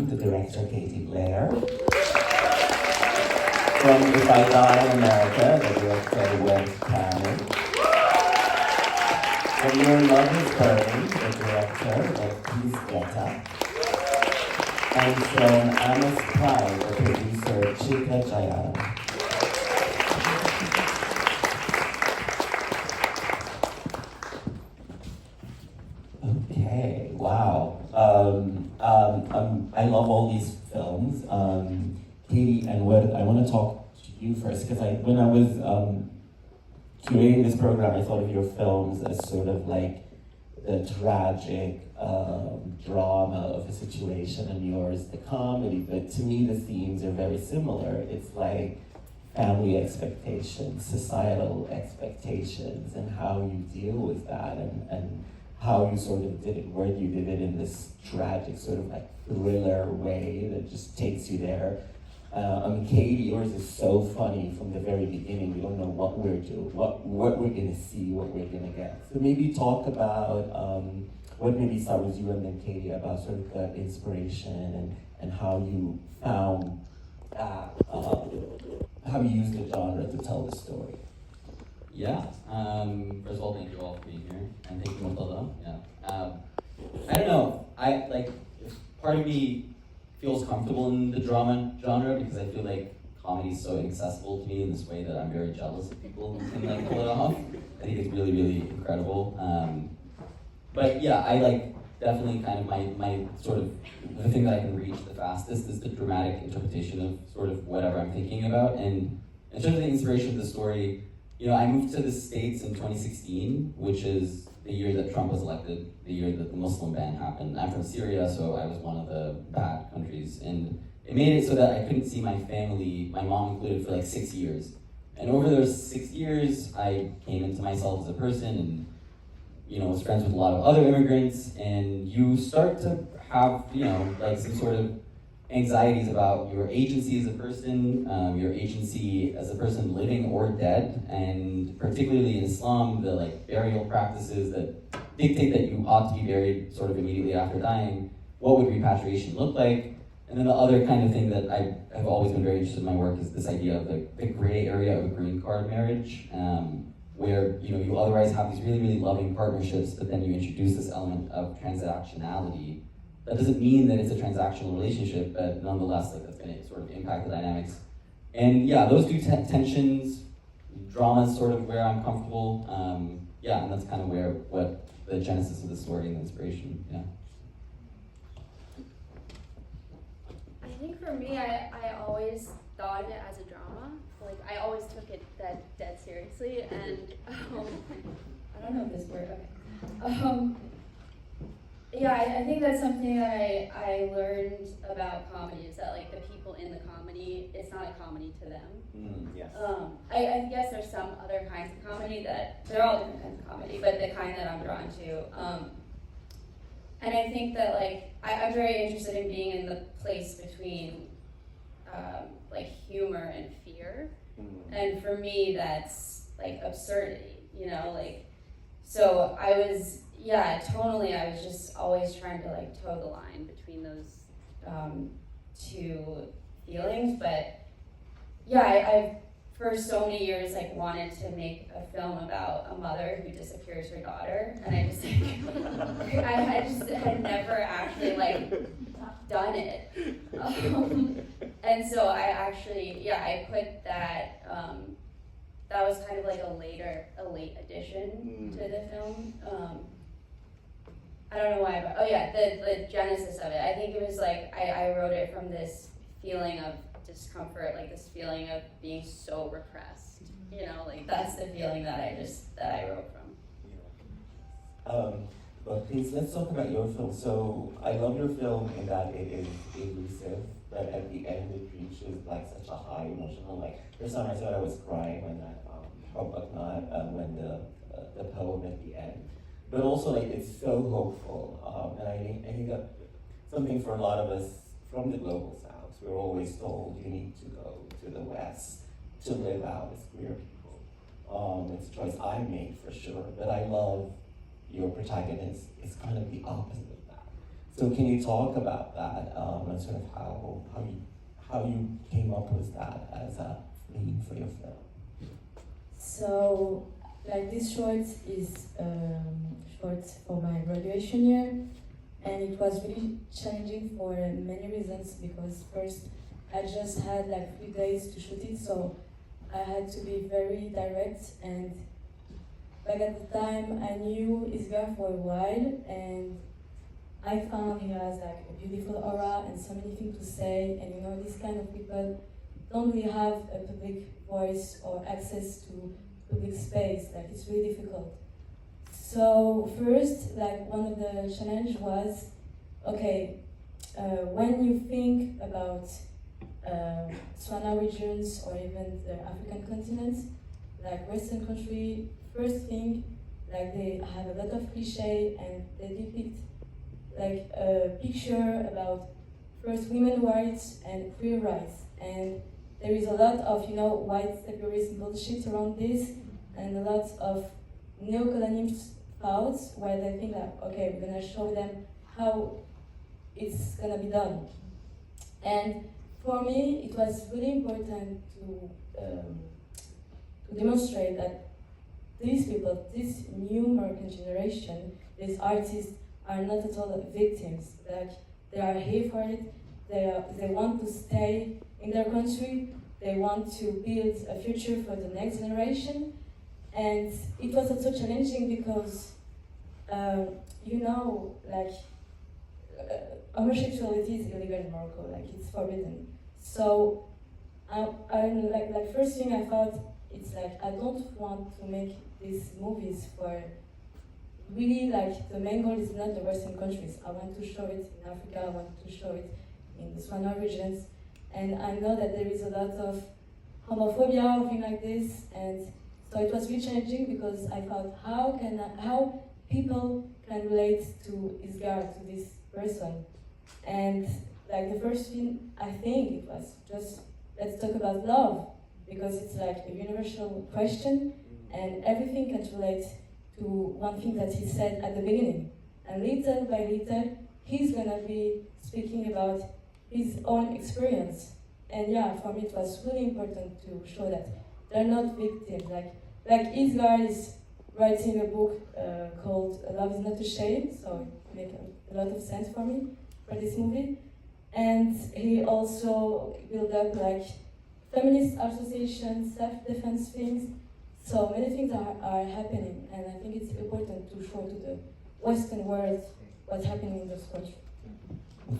the director Katie Blair. From If I Die in America, the director Wes Craven. From Your Love is Burning, the director Keith Guetta. And from Anna's Pride, the producer Chika Jayara. Okay, wow. I love all these films. Katie, and what I want to talk to you first, because when I was curating this program, I thought of your films as sort of like the tragic drama of a situation, and yours the comedy. But to me, the themes are very similar. It's like family expectations, societal expectations, and how you deal with that, and how you sort of did it, where you did it in this tragic sort of like thriller way that just takes you there. Katie, yours is so funny from the very beginning. We don't know what we're doing, what we're gonna see, what we're gonna get. So maybe talk about what maybe start with you and then Katie about sort of the inspiration and how you found that, how you used the genre to tell the story. Yeah. First of all, thank you all for being here, and thank you, Murtada. Yeah. I don't know. Part of me feels comfortable in the drama genre because I feel like comedy is so inaccessible to me in this way that I'm very jealous of people who can like pull it off. I think it's really, really incredible. But yeah, I definitely kind of my sort of the thing that I can reach the fastest is the dramatic interpretation of sort of whatever I'm thinking about. And in terms of the inspiration of the story, I moved to the States in 2016, which is the year that Trump was elected, the year that the Muslim ban happened. I'm from Syria, so I was one of the bad countries. And it made it so that I couldn't see my family, my mom included, for like 6 years. And over those 6 years, I came into myself as a person and, was friends with a lot of other immigrants. And you start to have, some sort of anxieties about your agency as a person, your agency as a person living or dead, and particularly in Islam, the burial practices that dictate that you ought to be buried sort of immediately after dying. What would repatriation look like? And then the other kind of thing that I have always been very interested in my work is this idea of the gray area of a green card marriage, where you otherwise have these really, really loving partnerships, but then you introduce this element of transactionality. That doesn't mean that it's a transactional relationship, but nonetheless, that's going to sort of impact the dynamics. And yeah, those two tensions, drama is sort of where I'm comfortable. And that's kind of what the genesis of the story and the inspiration, yeah. I think for me, I always thought of it as a drama. I always took it dead seriously, and I don't know if this word, okay. I think that's something that I learned about comedy, is that the people in the comedy, it's not a comedy to them. Yes. I guess there's some other kinds of comedy they're all different kinds of comedy, but the kind that I'm drawn to. And I think that I'm very interested in being in the place between humor and fear. And for me, that's absurdity, so I was, tonally, I was just always trying to toe the line between those two feelings. But I've for so many years wanted to make a film about a mother who disappears her daughter, and I just I just had never actually done it. And so I actually I put that. That was kind of a late addition to the film. I don't know why, but the genesis of it. I think it was I wrote it from this feeling of discomfort, this feeling of being so repressed. That's the feeling that I wrote from. But please, let's talk about your film. So I love your film in that it is elusive, but at the end it reaches such a high emotional. First time I saw it, I was crying when that when the poem at the end. But also it's so hopeful, and I think that something for a lot of us from the global south, we're always told you need to go to the west to live out as queer people. It's a choice I made for sure, but I love your protagonist is kind of the opposite of that. So can you talk about that and sort of how you came up with that as a theme for your film? So, like this short is short for my graduation year, and it was really challenging for many reasons because first I just had like 3 days to shoot it, so I had to be very direct, and like at the time I knew Isgar for a while, and I found he has like a beautiful aura and so many things to say, and you know these kind of people don't really have a public voice or access to public space, like it's really difficult. So first, like one of the challenge was, okay, when you think about Swana regions or even the African continent, like Western country, first thing, like they have a lot of cliche and they depict like a picture about first women's rights and queer rights, and there is a lot of white separatist bullshit around this, and a lot of neo-colonialist thoughts where they think that okay, we're gonna show them how it's gonna be done. And for me, it was really important to demonstrate that these people, this new American generation, these artists are not at all victims. Like they are here for it. They want to stay in their country. They want to build a future for the next generation. And it was also challenging because, homosexuality is illegal in Morocco. Like it's forbidden. So, like first thing I thought, it's like I don't want to make these movies for. Really, like the main goal is not the Western countries. I want to show it in Africa. I want to show it in the Swana regions, and I know that there is a lot of homophobia or things like this, and so it was really challenging because I thought, how people can relate to Isgar, to this person, and like the first thing I think it was just let's talk about love because it's like a universal question, and everything can relate to one thing that he said at the beginning. And little by little, he's gonna be speaking about his own experience. And yeah, for me it was really important to show that they're not victims. Like Isgar is writing a book called Love is Not a Shame, so it makes a lot of sense for me, for this movie. And he also built up like feminist associations, self-defense things. So many things are happening, and I think it's important to show to the Western world what's happening in this country.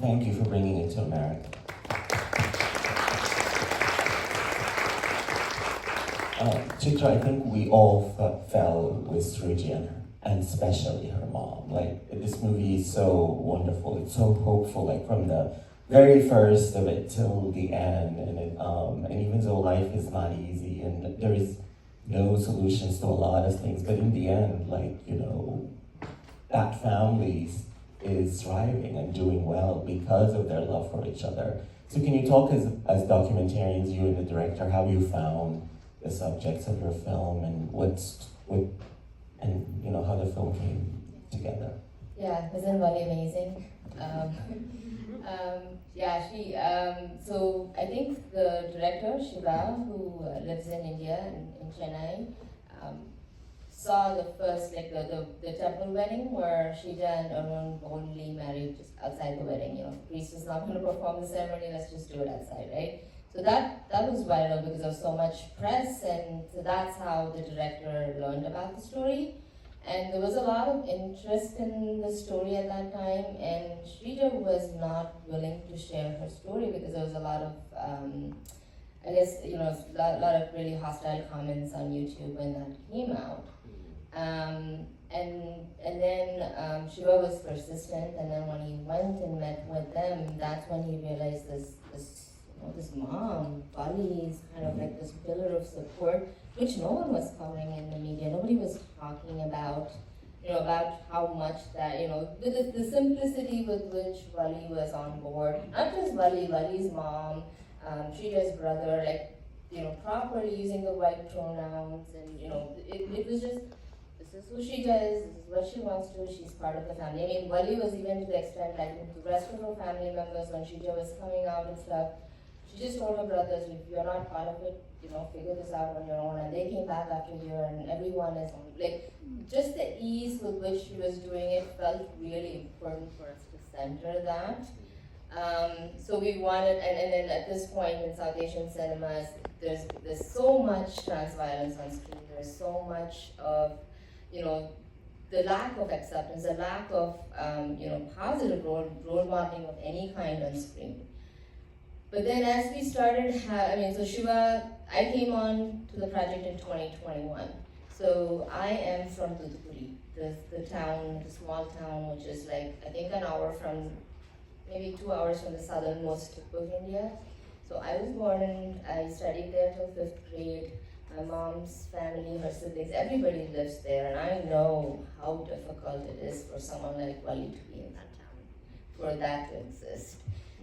Thank you for bringing it to America. Chitra, I think we all fell with Sruji and especially her mom. Like, this movie is so wonderful, it's so hopeful, like from the very first of it till the end, and even though life is not easy and there is no solutions to a lot of things, but in the end, that family is thriving and doing well because of their love for each other. So can you talk as documentarians, you and the director, how you found the subjects of your film and how the film came together? Yeah, wasn't Wally amazing? So I think the director, Shiva, who lives in India, in Chennai, saw the first, like the temple wedding where Shija and Arun boldly married just outside the wedding. The priest is not going to perform the ceremony, let's just do it outside, right? So that was viral because of so much press, and so that's how the director learned about the story. And there was a lot of interest in the story at that time, and Shrija was not willing to share her story because there was a lot of, a lot of really hostile comments on YouTube when that came out. And then Shiva was persistent, and then when he went and met with them, that's when he realized this mom, Bali, is kind of like this pillar of support, which no one was covering in the media. Nobody was talking about, about how much that, the simplicity with which Wali was on board. Not just Wali's mom, Srija's brother, properly using the right pronouns, and, it was just this is who she does, this is what she wants to do, she's part of the family. I mean, Wali was even to the extent, like, with the rest of her family members, when Shija was coming out and stuff, she just told her brothers, if you're not part of it, figure this out on your own. And they came back after a year, and everyone is on, like, just the ease with which she was doing it felt really important for us to center that. So we wanted, and then at this point in South Asian cinemas, there's so much trans violence on screen. There's so much of, the lack of acceptance, the lack of, positive role modeling of any kind on screen. But then as we started, so Shiva, I came on to the project in 2021. So I am from Thoothukudi, the town, the small town, which is like, I think an hour from, maybe 2 hours from the southernmost tip of India. So I was born and I studied there till 5th grade. My mom's family, her siblings, everybody lives there, and I know how difficult it is for someone like Wali to be in that town, for that to exist.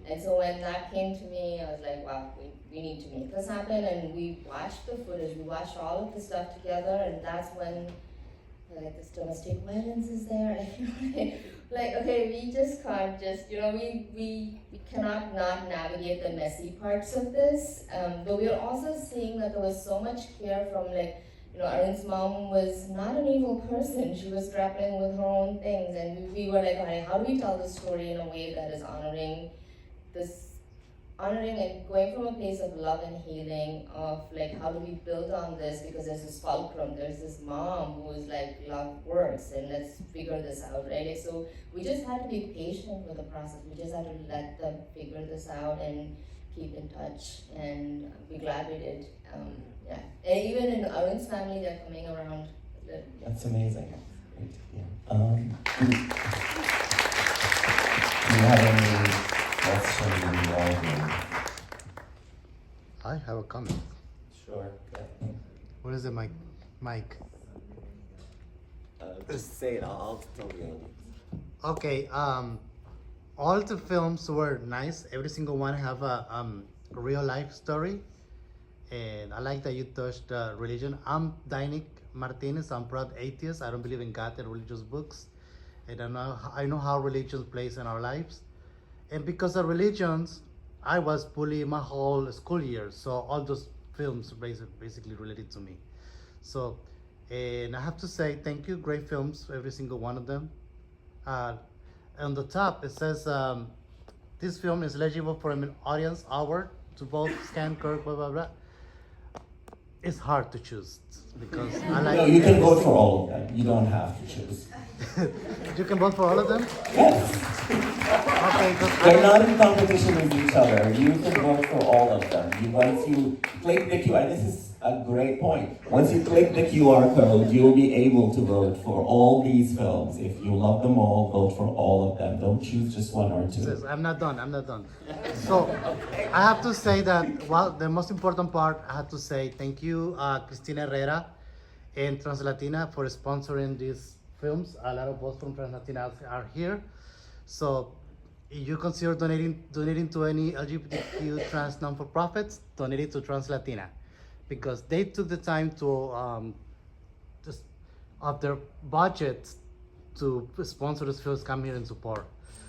And so when that came to me, I was like, wow, we need to make this happen. And we watched the footage, we watched all of the stuff together, and that's when, like, this domestic violence is there. Like, okay, we just can't we cannot not navigate the messy parts of this. But we are also seeing that there was so much care from, like, Arun's mom was not an evil person. She was grappling with her own things. And we were like, honey, how do we tell this story in a way that is honoring and going from a place of love and healing, of like, how do we build on this, because there's this fulcrum, there's this mom who is like, love works, and let's figure this out, right? Like, so we just had to be patient with the process. We just had to let them figure this out and keep in touch, and we're glad we did. Yeah, and even in Arun's family, they're coming around. That's amazing. Great. Yeah. Do you have any questions in the audience? I have a comment. Sure. Okay. What is it, Mike? Just say it. I'll tell the audience. Okay. All the films were nice. Every single one have a real life story, and I like that you touched religion. I'm Dainik Martinez. I'm proud atheist. I don't believe in God and religious books, and I know how religion plays in our lives. And because of religions, I was bullied my whole school year. So all those films basically related to me. So, and I have to say thank you. Great films, every single one of them. On the top it says this film is eligible for an audience award to both Scan, Kirk, blah blah blah. It's hard to choose because I like. No, you can vote for all of them. You don't have to choose. You can vote for all of them? Yes. Okay, They're not in competition with each other. You can vote for all of them. Once you click the QR, this is a great point. Once you click the QR code, you'll be able to vote for all these films. If you love them all, vote for all of them. Don't choose just one or two. I'm not done. So I have to say that, well, the most important part, I have to say thank you, Cristina Herrera and Translatina for sponsoring these films. A lot of us from Translatina are here. So if you consider donating to any LGBTQ trans non-for-profits, donate it to Translatina, because they took the time to just of their budget to sponsor these films, come here and support.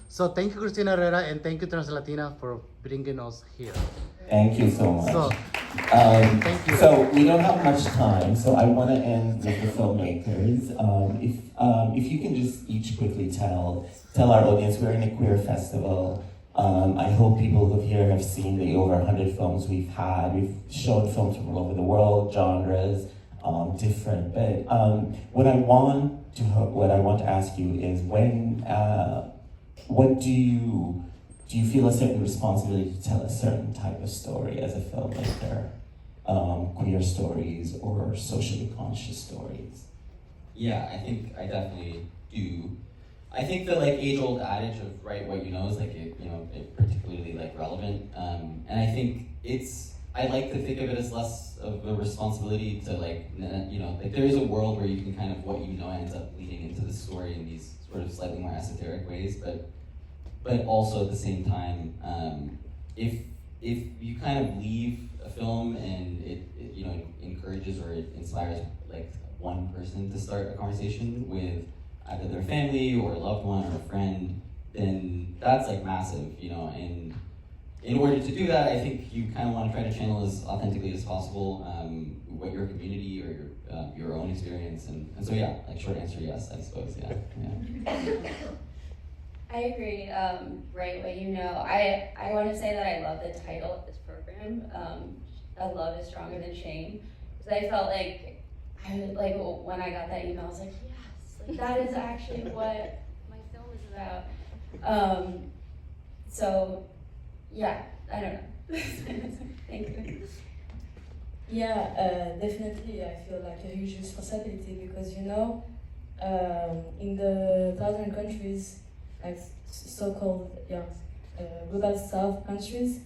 So thank you, Cristina Herrera, and thank you, Translatina, for bringing us here. Thank you so much. So, thank you. So we don't have much time, so I want to end with the filmmakers. If you can just each quickly tell our audience, we're in a queer festival. I hope people who here have seen the over 100 films we've had. We've shown films from all over the world, genres, different. But what I want to ask you is what do you feel a certain responsibility to tell a certain type of story as a filmmaker? Queer stories or socially conscious stories? Yeah, I think I definitely do. I think the like age-old adage of write what you know is like it particularly like relevant. And I think I like to think of it as less of a responsibility to like there is a world where you can kind of what you know ends up leading into the story in these sort of slightly more esoteric ways, but also at the same time, if you kind of leave a film and it encourages or it inspires like one person to start a conversation with either their family or a loved one or a friend, then that's like massive, you know. And in order to do that, I think you kind of want to try to channel as authentically as possible what your community or your own experience. And so yeah, like short answer, yes, I suppose, yeah. I agree. Right, what you know. I want to say that I love the title of this program. A love is stronger than shame. Because I felt like when I got that email, I was like, yes, like, that is actually what my film is about. So yeah, I don't know. Thank you. Yeah, definitely. I feel like a huge responsibility because in the southern countries, like so-called global south countries,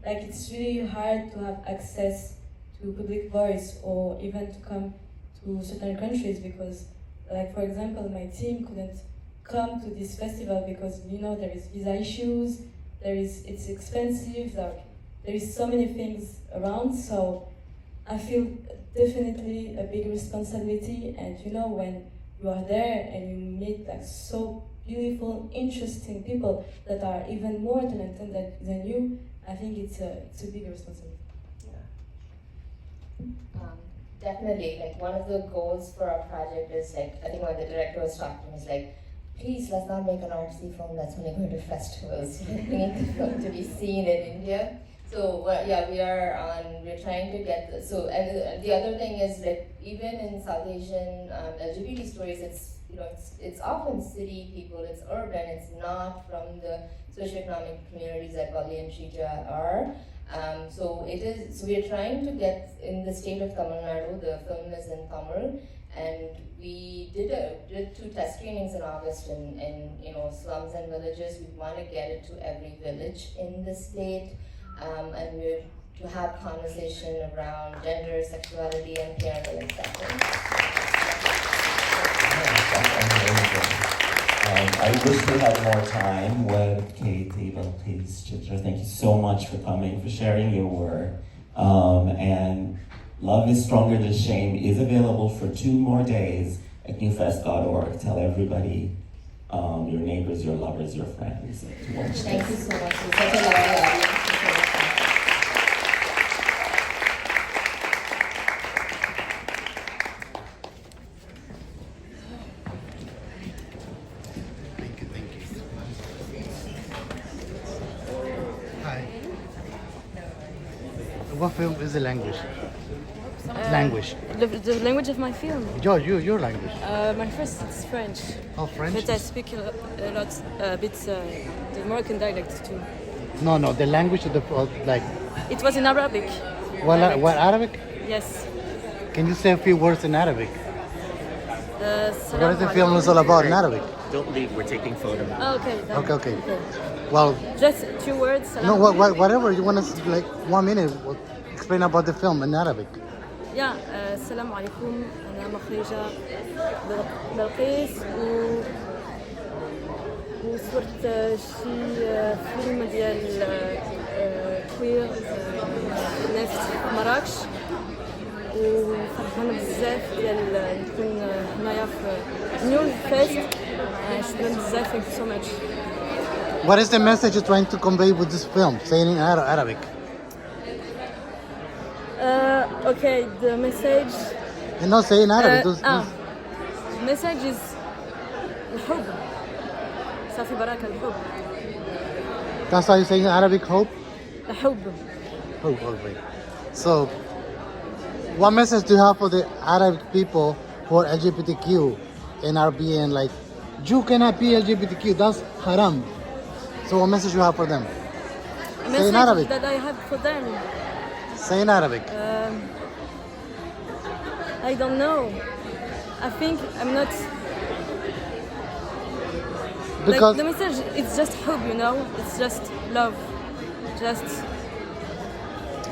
like it's really hard to have access to public voice or even to come to certain countries because, like for example, my team couldn't come to this festival because there is visa issues, it's expensive, like there is so many things around. So I feel definitely a big responsibility, and when you are there and you meet like so beautiful, interesting people that are even more talented than you, I think it's a big responsibility. Definitely, like one of the goals for our project is like, I think when the director was talking is like, please let's not make an artsy film that's only going to festivals. We need the film to be seen in India. So we're trying to get and the other thing is like even in South Asian LGBT stories, it's often city people, it's urban, it's not from the socioeconomic communities that Bali and Shrija are. So we're trying to get in the state of Tamil Nadu, the film is in Tamil, and we did 2 test screenings in August in slums and villages. We want to get it to every village in the state, and we're to have conversation around gender, sexuality, and parental acceptance. I wish we had more time with Katie, but please, Chitra, thank you so much for coming, for sharing your work. And Love is Stronger Than Shame is available for 2 more days at newfest.org. Tell everybody, your neighbors, your lovers, your friends to watch this. Thank you so much. It's such a lovely audience. What film is the language? Language. The language of my film. Your language. My first is French. Oh, French. But I speak a bit the Moroccan dialect too. No, the language of the like. It was in Arabic. What Arabic? Yes. Can you say a few words in Arabic? What is the film is all about in Arabic? Don't leave, we're taking photos. Oh, okay. then. Okay. Well, Just 2 words. no, whatever you want to like 1 minute. Explain about the film in Arabic. Yeah. السلام عليكم. أنا مخرجة بلقيس وصورت شي فيلم ديال كوير ناس في مراكش وفرحانة بزاف ديال نكون هنايا في نيو فيست. شكرا بزاف. Thank you so much. What is the message you're trying to convey with this film? Say it in Arabic. Okay, the message. And no, say in Arabic. The message is الحب. صافي بركة الحب. That's how you say in Arabic, hope? الحب. Hope, okay. So, what message do you have for the Arabic people who are LGBTQ and are being like, you cannot be LGBTQ, that's haram. So what message you have for them? A Say in message Arabic. that I have for them. Say in Arabic. I don't know. I think I'm not. Because Like the message, it's just hope, It's just love. Just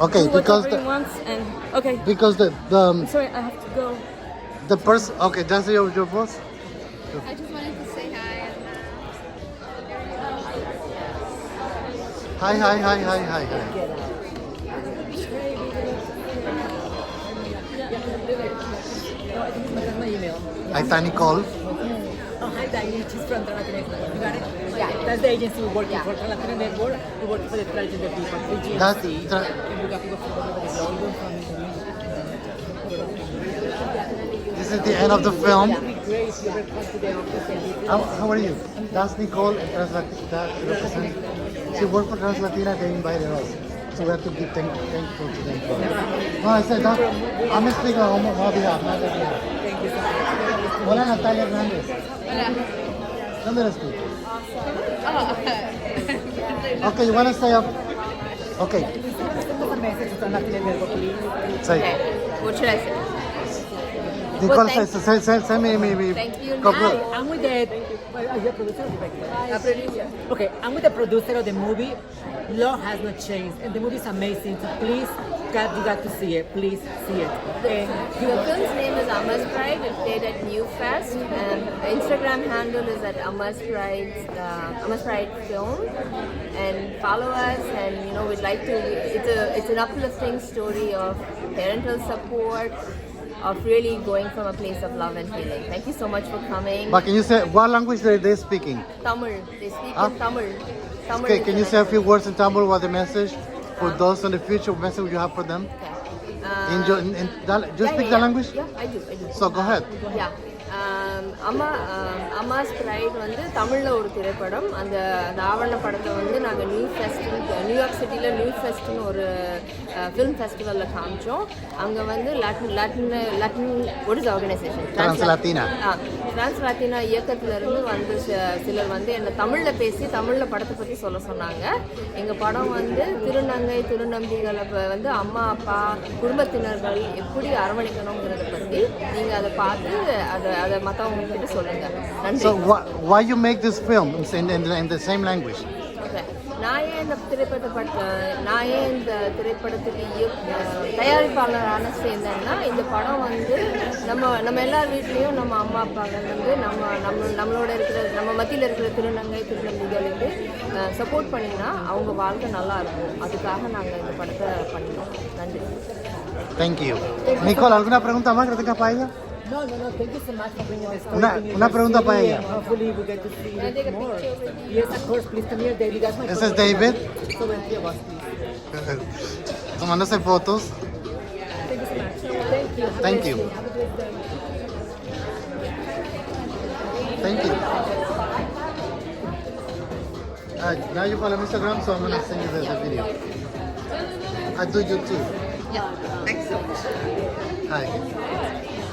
okay, do because whatever you want and okay. because I'm sorry, I have to go. the person. Okay, that's your boss. I just wanted to say hi. Hi. Hi, Nicole. Oh, hi, Diane. She's from Translatino Network. You got it? Yeah. That's the agency we work for Translatino Network. We work for the transgender people. That's and we got people from all over the globe, even from This is the end of the film. It would be great if you ever come to the office and visit. How are you? That's Nicole and Translatina represent. She worked for Translatina. They invited us, so we have to give thankful to them. No, I said that. I'm speaking on my behalf, not their behalf. Thank you so much. Hola, Natalia Hernández. ¿Dónde eres tú? Okay, you want to stay up? Okay. Send a message to Translatino Network, please. Say. Okay. What should I say? Nicole, Well, send me. Thank you. Hi, I'm with the. Are you a producer or director? A producer. Okay, I'm with the producer of the movie. Law has not changed, and the movie is amazing. So please, God, you got to see it. Please see it. The film's name is Amma's Pride. It played at New Fest, and the Instagram handle is at Amma's Pride Film. And follow us, and we'd like to. It's an uplifting story of parental support, of really going from a place of love and healing. Thank you so much for coming. But can you say what language they speaking? Tamil. They speak Huh? in Tamil. Tamil Okay, is can the you say a few language. words in Tamil? What the message for those in the future? Message you have for them? Okay. Do you speak the language? Yeah, I do. So go ahead. Yeah. அம்மாஸ் fried வந்து தமிழில் ஒரு திரைப்படம். அந்த ஆவண படத்தை வந்து நாங்கள் New York சிட்டியில் நியூ ஃபெஸ்ட்னு ஒரு ஃபிலிம் ஃபெஸ்டிவலில் காமிச்சோம். அங்கே வந்து what is the organization? Translatina. டிரான்ஸ்லாத்தினா இயக்கத்திலிருந்து வந்து சிலர் வந்து என்னை தமிழில் பேசி தமிழில் படத்தை பற்றி சொல்ல சொன்னாங்க. எங்கள் படம் வந்து திருநங்கை திருநம்பிகளை வந்து அம்மா அப்பா குடும்பத்தினர்கள் எப்படி அரவணைக்கணுங்கிறத பற்றி நீங்கள் அதை பார்த்து அதை மற்றவங்க கிட்ட சொல்லுங்க. நன்றி. So why you make this film in the same language? Okay. நான் ஏன் இந்த திரைப்படத்துக்கு தயாரிப்பாளரான சேர்ந்தேன்னா, இந்த படம் வந்து நம்ம எல்லார் வீட்லேயும் நம்ம அம்மா அப்பாக்கள் வந்து நம்மளோட இருக்கிற நம்ம மத்தியில் இருக்கிற திருநங்கை திருநங்கைகளுக்கு சப்போர்ட் பண்ணினா அவங்க வாழ்க்கை நல்லா இருக்கும். அதுக்காக நாங்கள் இந்த படத்தை பண்ணினோம். நன்றி. Thank you. Nicole, ¿alguna pregunta más que tengas para ella? No. Thank you so much for bringing this story. Una pregunta para ella. Hopefully we get to see it more. Yes, of course. Please come here, David. That's my Ese es David. So when you was, please. Tomándose fotos. Thank you so much. Thank you. Thank you. Have a great day. Thank you. Now you follow Instagram, so I'm gonna send you the video. I do YouTube. Yeah, thanks so much. Hi.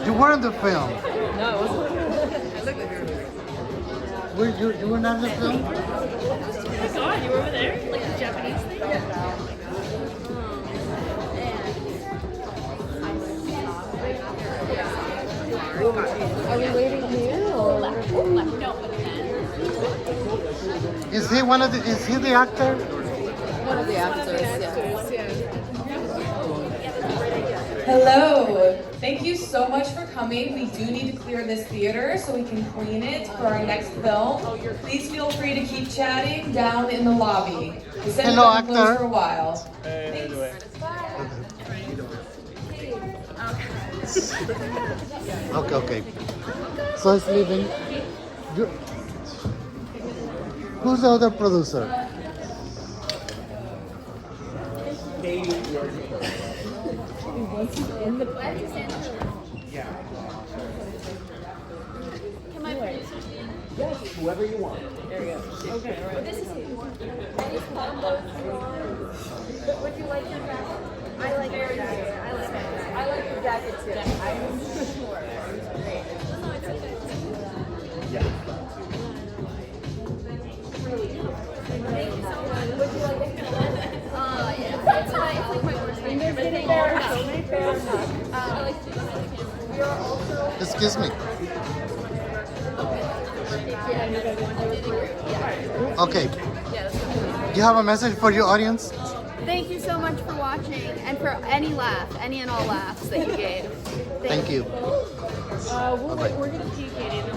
You were in the film. No, I look like You were not in the film? I saw it. You were over there, like the Japanese thing. Are we waiting here or Left. No, but then. Is he the actor? one of the actors? Yeah. Hello. Thank you so much for coming. We do need to clear this theater so we can clean it for our next film. Please feel free to keep chatting down in the lobby. The center Hello, will close actor. for a while. Okay. So it's leaving. Who's the other producer? Whoever you want. Okay, all right. This is would you like your jacket? I like your jacket. I like your jacket too. I'm sure. Thank you so much. Would you like it? Yeah. It's like my worst nightmare, but thank you. I like to. We are also. Excuse me. Okay. Do you have a message for your audience? Thank you so much for watching and for any and all laughs that you gave. Thank you. We're going to see Katie in the